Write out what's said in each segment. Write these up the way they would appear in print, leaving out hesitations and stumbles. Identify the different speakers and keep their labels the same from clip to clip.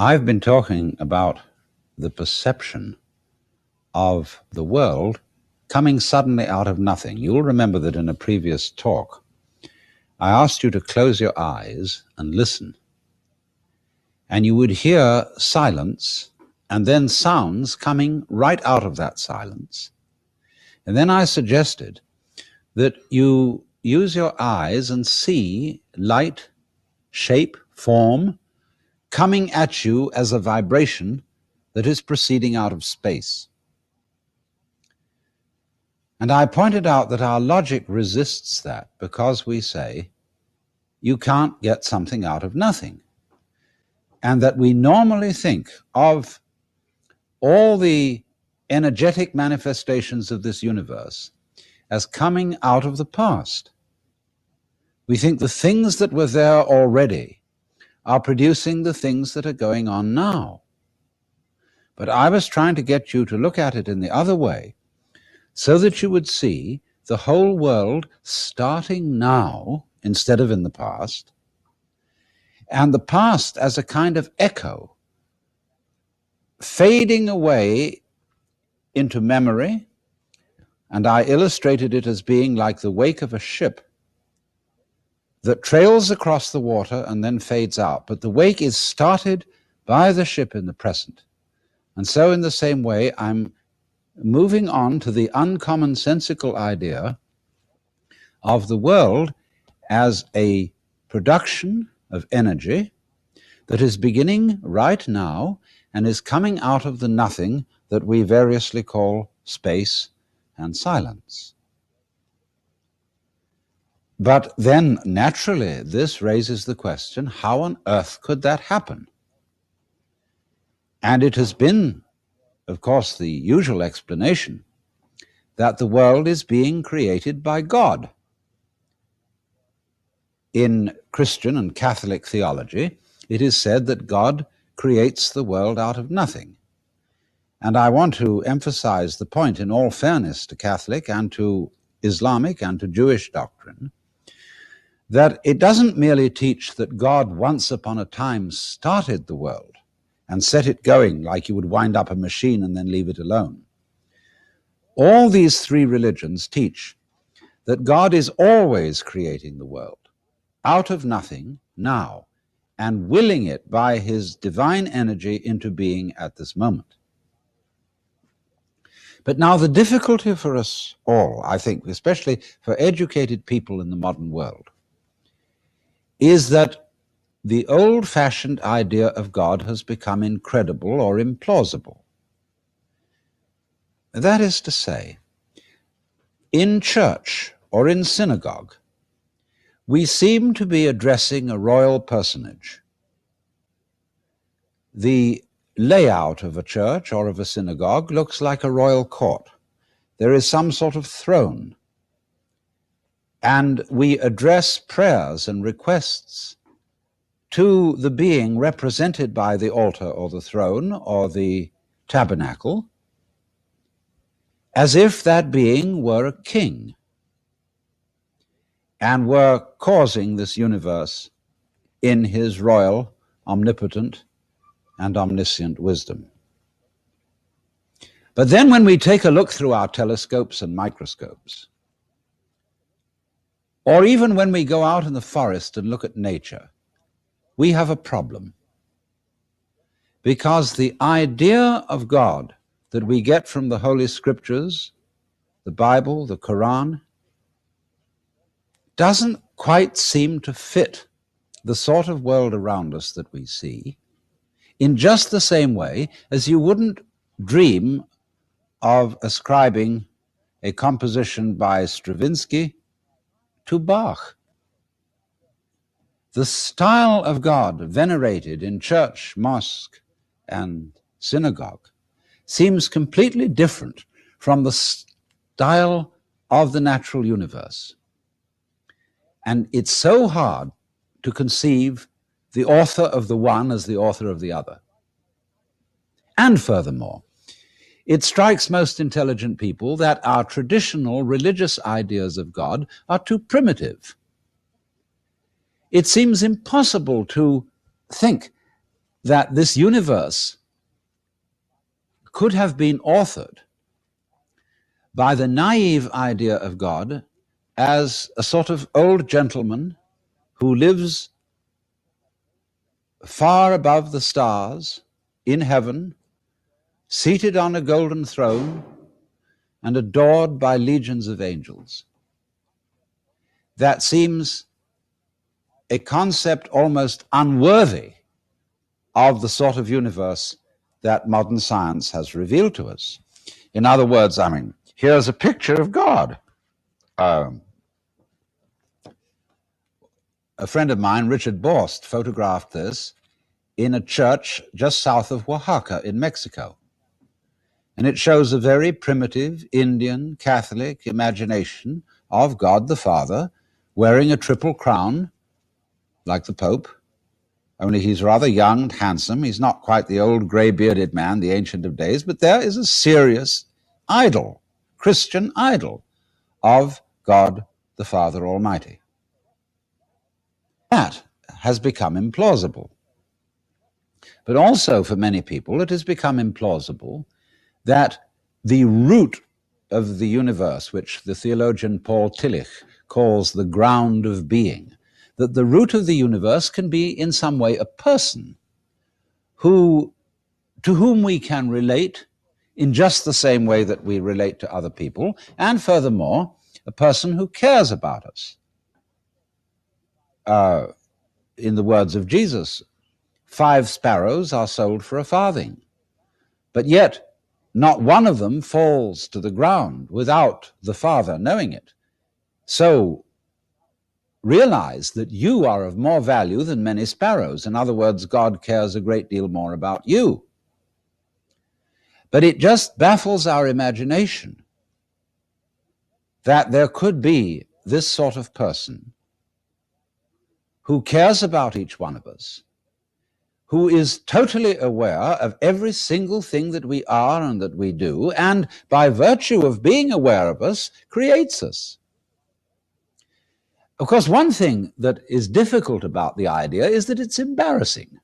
Speaker 1: I've been talking about the perception of the world coming suddenly out of nothing. You'll remember that in a previous talk, I asked you to close your eyes and listen. And you would hear silence and then sounds coming right out of that silence. And then I suggested that you use your eyes and see light, shape, form, coming at you as a vibration that is proceeding out of space. And I pointed out that our logic resists that because we say, you can't get something out of nothing. And that we normally think of all the energetic manifestations of this universe as coming out of the past. We think the things that were there already are producing the things that are going on now. But I was trying to get you to look at it in the other way, so that you would see the whole world starting now instead of in the past, and the past as a kind of echo, fading away into memory, and I illustrated it as being like the wake of a ship that trails across the water and then fades out. But the wake is started by the ship in the present. And so in the same way, I'm moving on to the uncommonsensical idea of the world as a production of energy that is beginning right now and is coming out of the nothing that we variously call space and silence. But then, naturally, this raises the question, how on earth could that happen? And it has been, of course, the usual explanation that the world is being created by God. In Christian and Catholic theology, it is said that God creates the world out of nothing. And I want to emphasize the point, in all fairness to Catholic and to Islamic and to Jewish doctrine, that it doesn't merely teach that God once upon a time started the world and set it going like you would wind up a machine and then leave it alone. All these three religions teach that God is always creating the world out of nothing now and willing it by his divine energy into being at this moment. But now the difficulty for us all, I think, especially for educated people in the modern world, is that the old-fashioned idea of God has become incredible or implausible. That is to say, in church or in synagogue, we seem to be addressing a royal personage. The layout of a church or of a synagogue looks like a royal court. There is some sort of throne, and we address prayers and requests to the being represented by the altar or the throne or the tabernacle, as if that being were a king and were causing this universe in his royal, omnipotent, and omniscient wisdom. But then when we take a look through our telescopes and microscopes, or even when we go out in the forest and look at nature, we have a problem. Because the idea of God that we get from the Holy Scriptures, the Bible, the Quran, doesn't quite seem to fit the sort of world around us that we see, in just the same way as you wouldn't dream of ascribing a composition by Stravinsky to Bach. The style of God venerated in church, mosque, and synagogue seems completely different from the style of the natural universe. And it's so hard to conceive the author of the one as the author of the other. And furthermore, it strikes most intelligent people that our traditional religious ideas of God are too primitive. It seems impossible to think that this universe could have been authored by the naive idea of God as a sort of old gentleman who lives far above the stars in heaven, seated on a golden throne and adored by legions of angels. That seems a concept almost unworthy of the sort of universe that modern science has revealed to us. In other words, I mean, here's a picture of God. A friend of mine, Richard Borst, photographed this in a church just south of Oaxaca in Mexico. And it shows a very primitive Indian Catholic imagination of God the Father wearing a triple crown like the Pope, only he's rather young and handsome. He's not quite the old gray-bearded man, the Ancient of Days, but there is a serious idol, Christian idol of God the Father Almighty. That has become implausible. But also for many people, it has become implausible that the root of the universe, which the theologian Paul Tillich calls the ground of being, that the root of the universe can be in some way a person to whom we can relate in just the same way that we relate to other people, and furthermore, a person who cares about us. In the words of Jesus, 5 sparrows are sold for a farthing, but yet not one of them falls to the ground without the Father knowing it. So realize that you are of more value than many sparrows. In other words, God cares a great deal more about you. But it just baffles our imagination that there could be this sort of person who cares about each one of us, who is totally aware of every single thing that we are and that we do, and by virtue of being aware of us, creates us. Of course, one thing that is difficult about the idea is that it's embarrassing.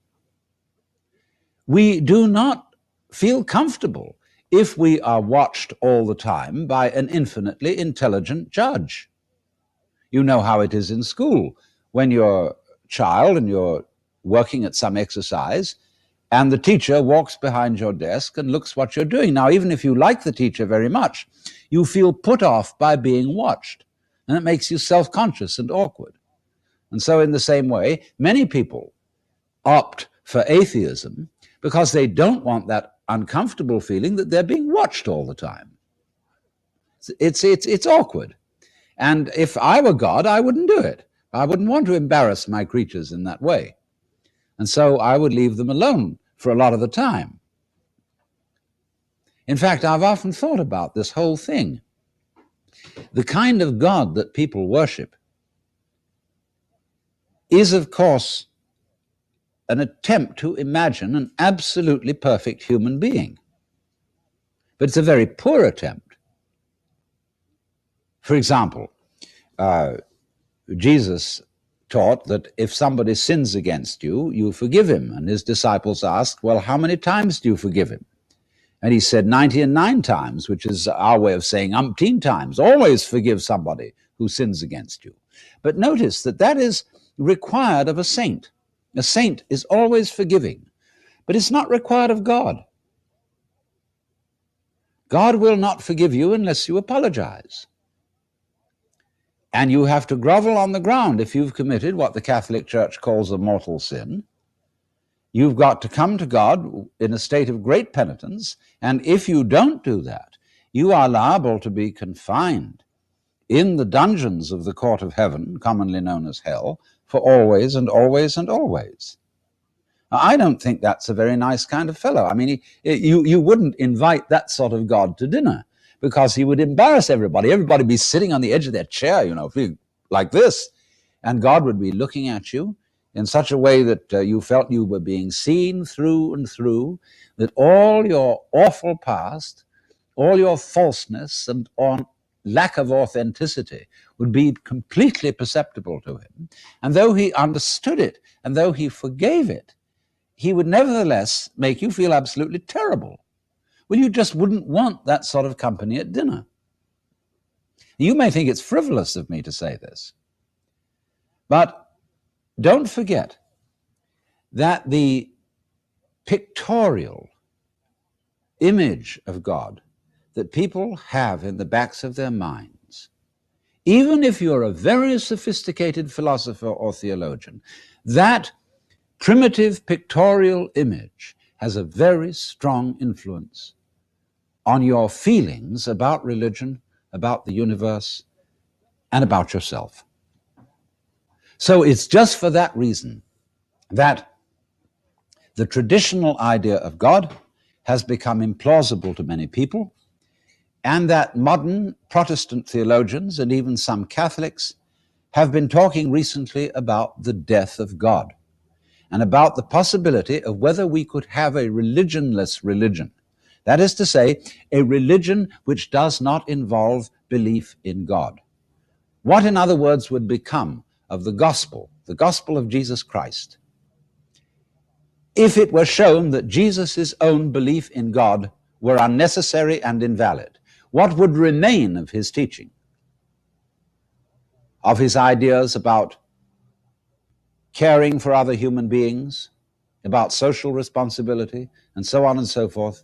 Speaker 1: We do not feel comfortable if we are watched all the time by an infinitely intelligent judge. You know how it is in school when you're a child and you're working at some exercise and the teacher walks behind your desk and looks what you're doing. Now, even if you like the teacher very much, you feel put off by being watched, and it makes you self-conscious and awkward. And so in the same way, many people opt for atheism because they don't want that uncomfortable feeling that they're being watched all the time. It's awkward. And if I were God, I wouldn't do it. I wouldn't want to embarrass my creatures in that way. And so I would leave them alone for a lot of the time. In fact, I've often thought about this whole thing. The kind of God that people worship is, of course, an attempt to imagine an absolutely perfect human being. But it's a very poor attempt. For example, Jesus taught that if somebody sins against you, you forgive him. And his disciples asked, well, how many times do you forgive him? And he said 99 times, which is our way of saying umpteen times. Always forgive somebody who sins against you. But notice that that is required of a saint. A saint is always forgiving, but it's not required of God. God will not forgive you unless you apologize. And you have to grovel on the ground if you've committed what the Catholic Church calls a mortal sin. You've got to come to God in a state of great penitence, and if you don't do that, you are liable to be confined in the dungeons of the court of heaven, commonly known as hell, for always and always and always. Now, I don't think that's a very nice kind of fellow. I mean, you wouldn't invite that sort of God to dinner, because he would embarrass everybody. Everybody would be sitting on the edge of their chair, like this, and God would be looking at you in such a way that you felt you were being seen through and through, that all your awful past, all your falseness and lack of authenticity would be completely perceptible to him. And though he understood it, and though he forgave it, he would nevertheless make you feel absolutely terrible. Well, you just wouldn't want that sort of company at dinner. You may think it's frivolous of me to say this, but don't forget that the pictorial image of God that people have in the backs of their minds, even if you're a very sophisticated philosopher or theologian, that primitive pictorial image has a very strong influence on your feelings about religion, about the universe, and about yourself. So it's just for that reason that the traditional idea of God has become implausible to many people, and that modern Protestant theologians and even some Catholics have been talking recently about the death of God and about the possibility of whether we could have a religionless religion. That is to say, a religion which does not involve belief in God. What, in other words, would become of the gospel of Jesus Christ, if it were shown that Jesus' own belief in God were unnecessary and invalid? What would remain of his teaching, of his ideas about caring for other human beings, about social responsibility, and so on and so forth,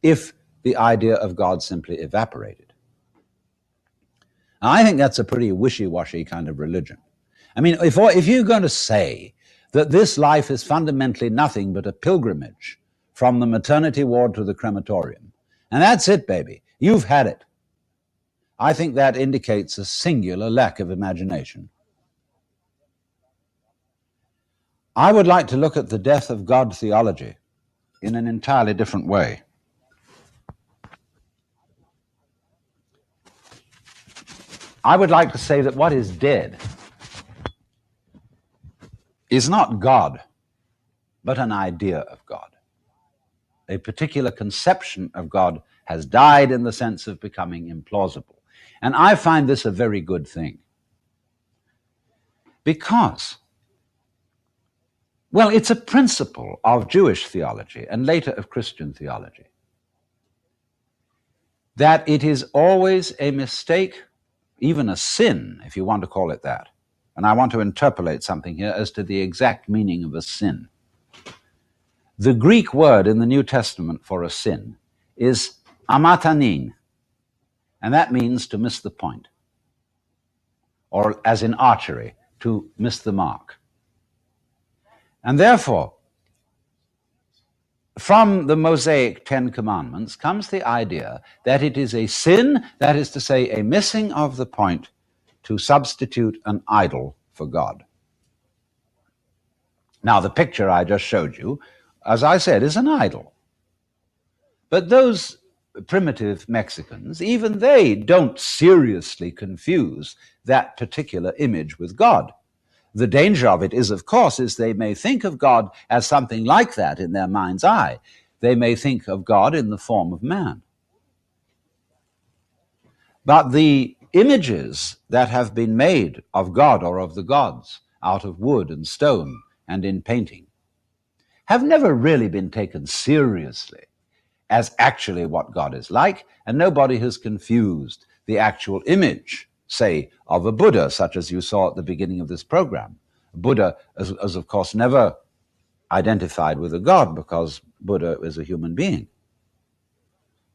Speaker 1: if the idea of God simply evaporated? Now, I think that's a pretty wishy-washy kind of religion. I mean, if you're going to say that this life is fundamentally nothing but a pilgrimage from the maternity ward to the crematorium, and that's it, baby, you've had it, I think that indicates a singular lack of imagination. I would like to look at the death of God theology in an entirely different way. I would like to say that what is dead is not God, but an idea of God. A particular conception of God has died in the sense of becoming implausible. And I find this a very good thing. Because, well, it's a principle of Jewish theology and later of Christian theology that it is always a mistake, even a sin, if you want to call it that. And I want to interpolate something here as to the exact meaning of a sin. The Greek word in the New Testament for a sin is amatanin, and that means to miss the point, or as in archery, to miss the mark. And therefore, from the Mosaic Ten Commandments comes the idea that it is a sin, that is to say, a missing of the point, to substitute an idol for God. Now, the picture I just showed you, as I said, is an idol. But those primitive Mexicans, even they don't seriously confuse that particular image with God. The danger of it is, of course, is they may think of God as something like that in their mind's eye. They may think of God in the form of man. But the images that have been made of God or of the gods out of wood and stone and in painting have never really been taken seriously as actually what God is like, and nobody has confused the actual image, say, of a Buddha, such as you saw at the beginning of this program. Buddha is of course never identified with a god, because Buddha is a human being.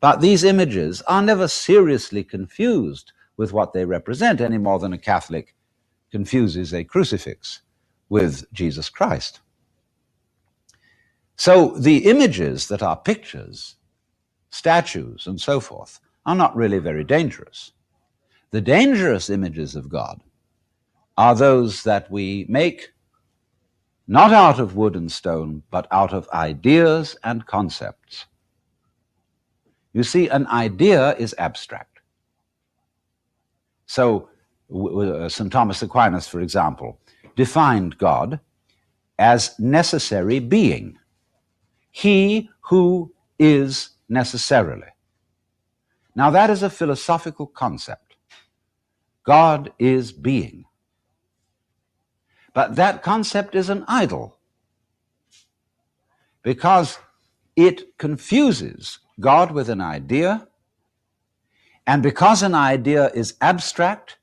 Speaker 1: But these images are never seriously confused with what they represent, any more than a Catholic confuses a crucifix with Jesus Christ. So the images that are pictures, statues, and so forth, are not really very dangerous. The dangerous images of God are those that we make not out of wood and stone, but out of ideas and concepts. You see, an idea is abstract. So St. Thomas Aquinas, for example, defined God as necessary being. He who is necessarily. Now that is a philosophical concept. God is being. But that concept is an idol. because it confuses God with an idea, and because an idea is abstract,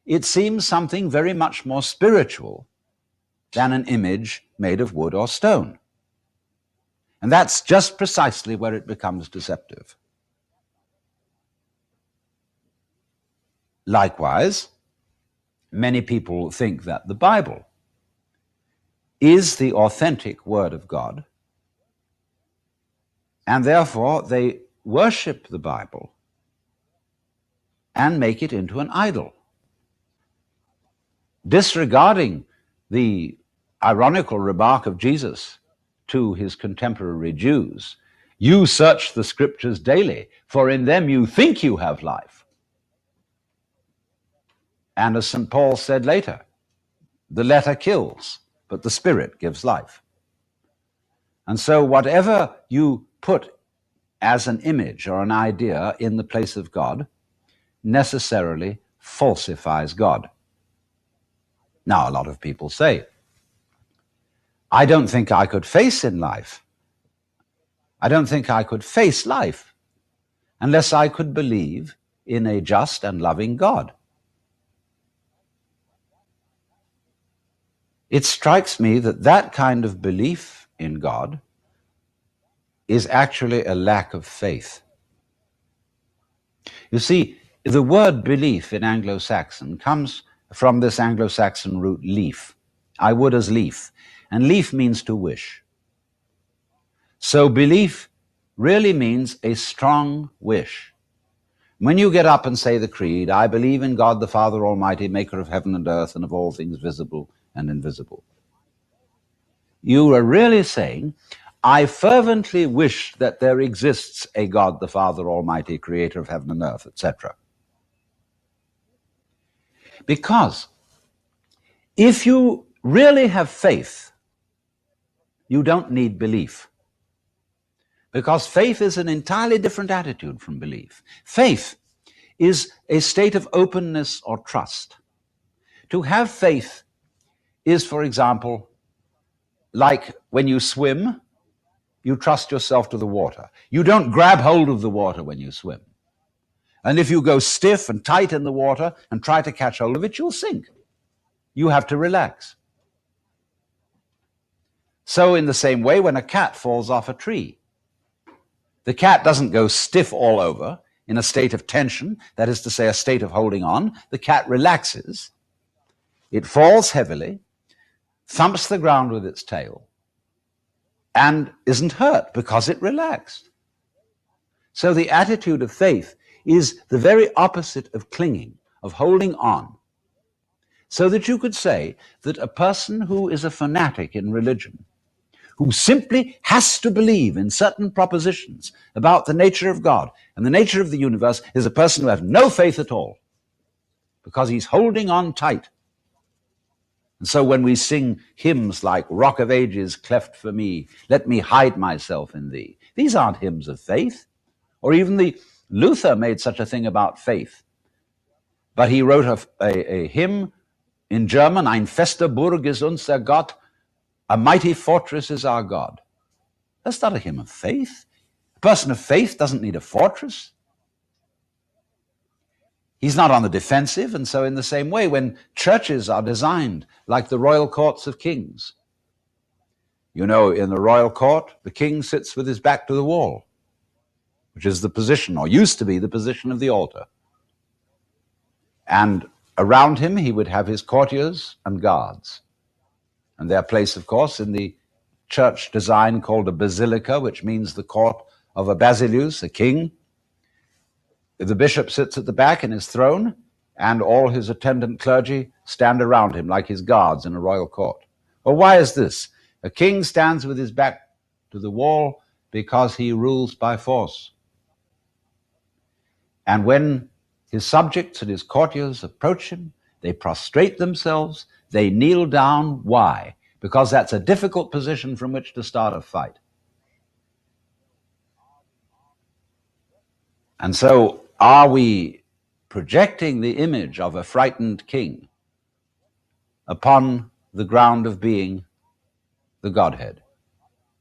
Speaker 1: it seems something very much more spiritual than an image made of wood or stone. And that's just precisely where it becomes deceptive. Likewise, many people think that the Bible is the authentic Word of God, and therefore they worship the Bible and make it into an idol, disregarding the ironical remark of Jesus to his contemporary Jews, "You search the Scriptures daily, for in them you think you have life." And as St. Paul said later, the letter kills, but the Spirit gives life. And so whatever you put as an image or an idea in the place of God necessarily falsifies God. Now, a lot of people say, I don't think I could face life unless I could believe in a just and loving God. It strikes me that that kind of belief in God is actually a lack of faith. You see, the word belief in Anglo-Saxon comes from this Anglo-Saxon root leaf. I would as lief. And lief means to wish. So belief really means a strong wish. When you get up and say the creed, I believe in God the Father Almighty, maker of heaven and earth and of all things visible and invisible, you are really saying, I fervently wish that there exists a God the Father Almighty, creator of heaven and earth, etc. Because if you really have faith, you don't need belief. Because faith is an entirely different attitude from belief. Faith is a state of openness or trust. To have faith is, for example, like when you swim, you trust yourself to the water. You don't grab hold of the water when you swim. And if you go stiff and tight in the water and try to catch hold of it, you'll sink. You have to relax. So in the same way, when a cat falls off a tree, the cat doesn't go stiff all over in a state of tension, that is to say, a state of holding on. The cat relaxes. It falls heavily, thumps the ground with its tail, and isn't hurt because it relaxed. So the attitude of faith is the very opposite of clinging, of holding on. So that you could say that a person who is a fanatic in religion, who simply has to believe in certain propositions about the nature of God and the nature of the universe, is a person who has no faith at all, because he's holding on tight. And so when we sing hymns like Rock of Ages, cleft for me, let me hide myself in thee, these aren't hymns of faith. Or even Luther made such a thing about faith. But he wrote a hymn in German, Ein fester Burg ist unser Gott, a mighty fortress is our God. That's not a hymn of faith. A person of faith doesn't need a fortress. He's not on the defensive, and so in the same way, when churches are designed like the royal courts of kings, you know, in the royal court, the king sits with his back to the wall, which is the position, or used to be the position of the altar. And around him, he would have his courtiers and guards. And their place, of course, in the church design called a basilica, which means the court of a basileus, a king. The bishop sits at the back in his throne, and all his attendant clergy stand around him like his guards in a royal court. Well, why is this? A king stands with his back to the wall because he rules by force. And when his subjects and his courtiers approach him, they prostrate themselves, they kneel down. Why? Because that's a difficult position from which to start a fight. And so, are we projecting the image of a frightened king upon the ground of being the Godhead?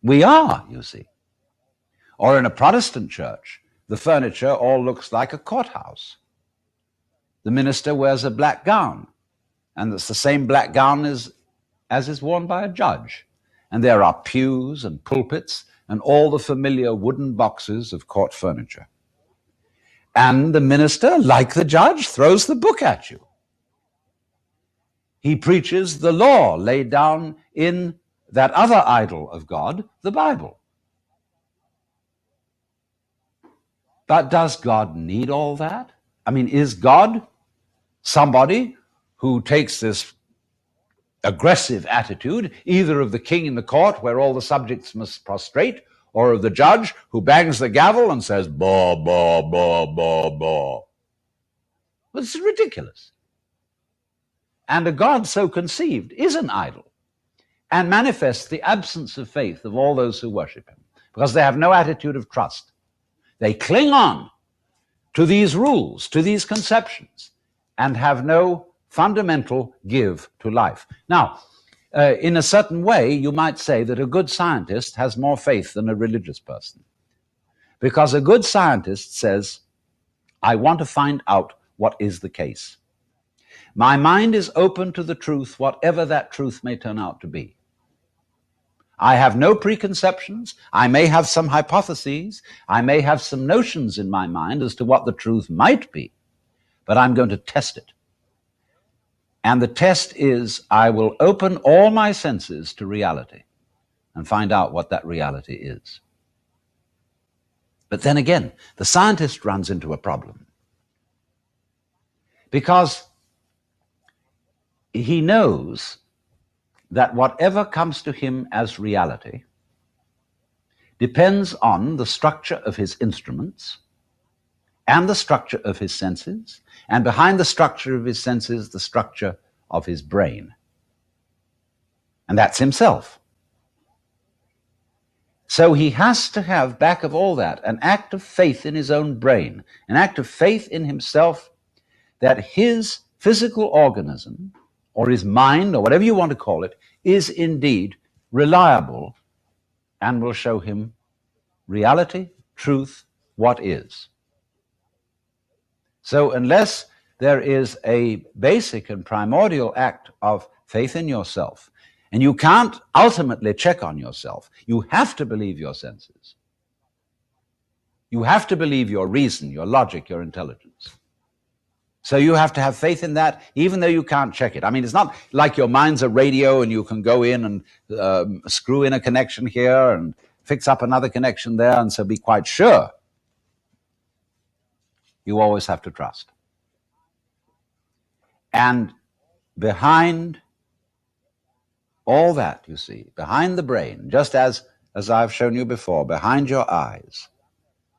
Speaker 1: We are, you see. Or in a Protestant church, the furniture all looks like a courthouse. The minister wears a black gown, and it's the same black gown as is worn by a judge. And there are pews and pulpits and all the familiar wooden boxes of court furniture. And the minister, like the judge, throws the book at you. He preaches the law laid down in that other idol of God, the Bible. But does God need all that? I mean, is God somebody who takes this aggressive attitude, either of the king in the court where all the subjects must prostrate, or of the judge who bangs the gavel and says, "Baw, baw, baw, baw, baw"? Well, this is ridiculous. And a God so conceived is an idol and manifests the absence of faith of all those who worship him, because they have no attitude of trust. They cling on to these rules, to these conceptions, and have no fundamental give to life. Now, in a certain way, you might say that a good scientist has more faith than a religious person, because a good scientist says, I want to find out what is the case. My mind is open to the truth, whatever that truth may turn out to be. I have no preconceptions. I may have some hypotheses. I may have some notions in my mind as to what the truth might be, but I'm going to test it. And the test is, I will open all my senses to reality and find out what that reality is. But then again, the scientist runs into a problem, because he knows that whatever comes to him as reality depends on the structure of his instruments and the structure of his senses, and behind the structure of his senses, the structure of his brain. And that's himself. So he has to have, back of all that, an act of faith in his own brain, an act of faith in himself that his physical organism, or his mind, or whatever you want to call it, is indeed reliable and will show him reality, truth, what is. So unless there is a basic and primordial act of faith in yourself, and you can't ultimately check on yourself, you have to believe your senses. You have to believe your reason, your logic, your intelligence. So you have to have faith in that, even though you can't check it. I mean, it's not like your mind's a radio and you can go in and screw in a connection here and fix up another connection there, and so be quite sure. You always have to trust. And behind all that, you see, behind the brain, just as I've shown you before, behind your eyes,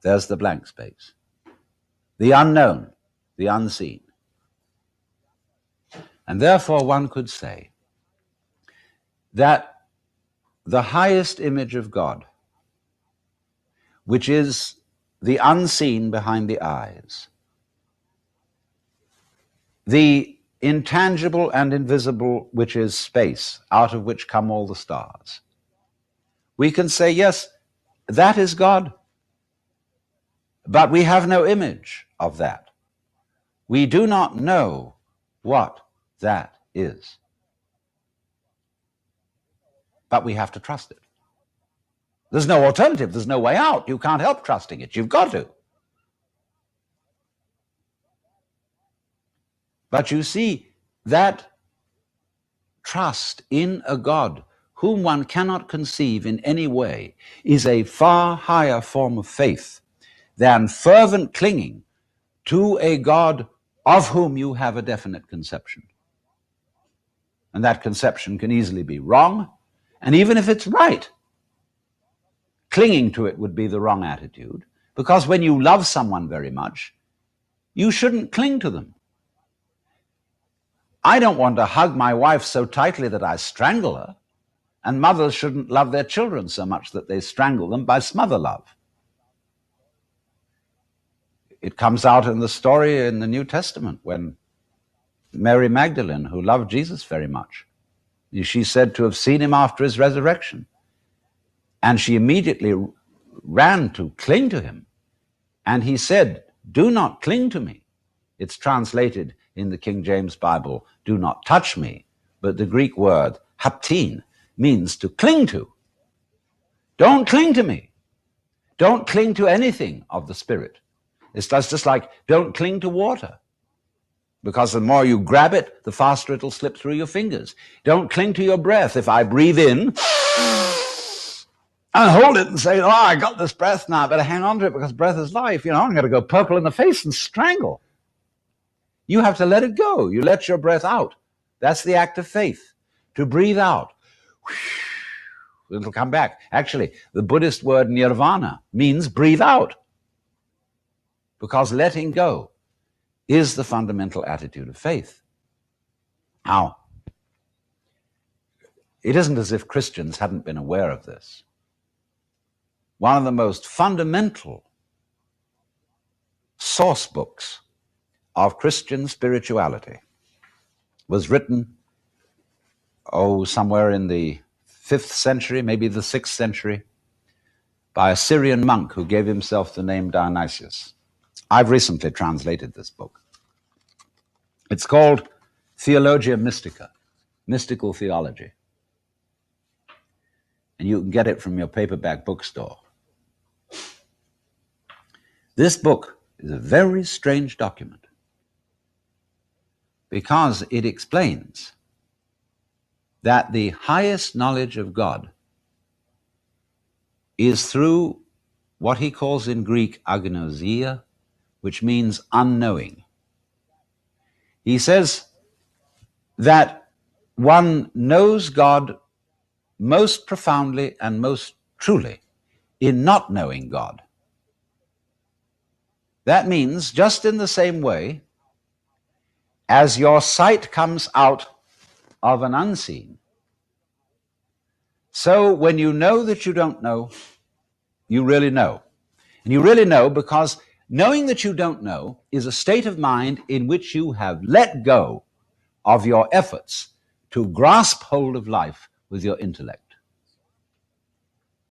Speaker 1: there's the blank space, the unknown, the unseen. And therefore one could say that the highest image of God, which is the unseen behind the eyes, the intangible and invisible, which is space, out of which come all the stars, we can say, yes, that is God. But we have no image of that. We do not know what that is. But we have to trust it. There's no alternative. There's no way out. You can't help trusting it. You've got to. But you see, that trust in a God whom one cannot conceive in any way is a far higher form of faith than fervent clinging to a God of whom you have a definite conception. And that conception can easily be wrong, and even if it's right, clinging to it would be the wrong attitude, because when you love someone very much, you shouldn't cling to them. I don't want to hug my wife so tightly that I strangle her, and mothers shouldn't love their children so much that they strangle them by smother love. It comes out in the story in the New Testament when Mary Magdalene, who loved Jesus very much, she's said to have seen him after his resurrection. And she immediately ran to cling to him. And he said, "Do not cling to me." It's translated in the King James Bible, "do not touch me." But the Greek word, haptin, means to cling to. Don't cling to me. Don't cling to anything of the Spirit. It's just like don't cling to water, because the more you grab it, the faster it'll slip through your fingers. Don't cling to your breath. If I breathe in and hold it and say, "Oh, I got this breath now, I better hang on to it because breath is life," I'm going to go purple in the face and strangle. You have to let it go. You let your breath out. That's the act of faith, to breathe out. It'll come back. Actually, the Buddhist word nirvana means breathe out, because letting go is the fundamental attitude of faith. Now, it isn't as if Christians hadn't been aware of this. One of the most fundamental source books of Christian spirituality was written, somewhere in the 5th century, maybe the 6th century, by a Syrian monk who gave himself the name Dionysius. I've recently translated this book. It's called Theologia Mystica, Mystical Theology. And you can get it from your paperback bookstore. This book is a very strange document because it explains that the highest knowledge of God is through what he calls in Greek agnosia, which means unknowing. He says that one knows God most profoundly and most truly in not knowing God. That means just in the same way as your sight comes out of an unseen, so when you know that you don't know, you really know. And you really know because knowing that you don't know is a state of mind in which you have let go of your efforts to grasp hold of life with your intellect.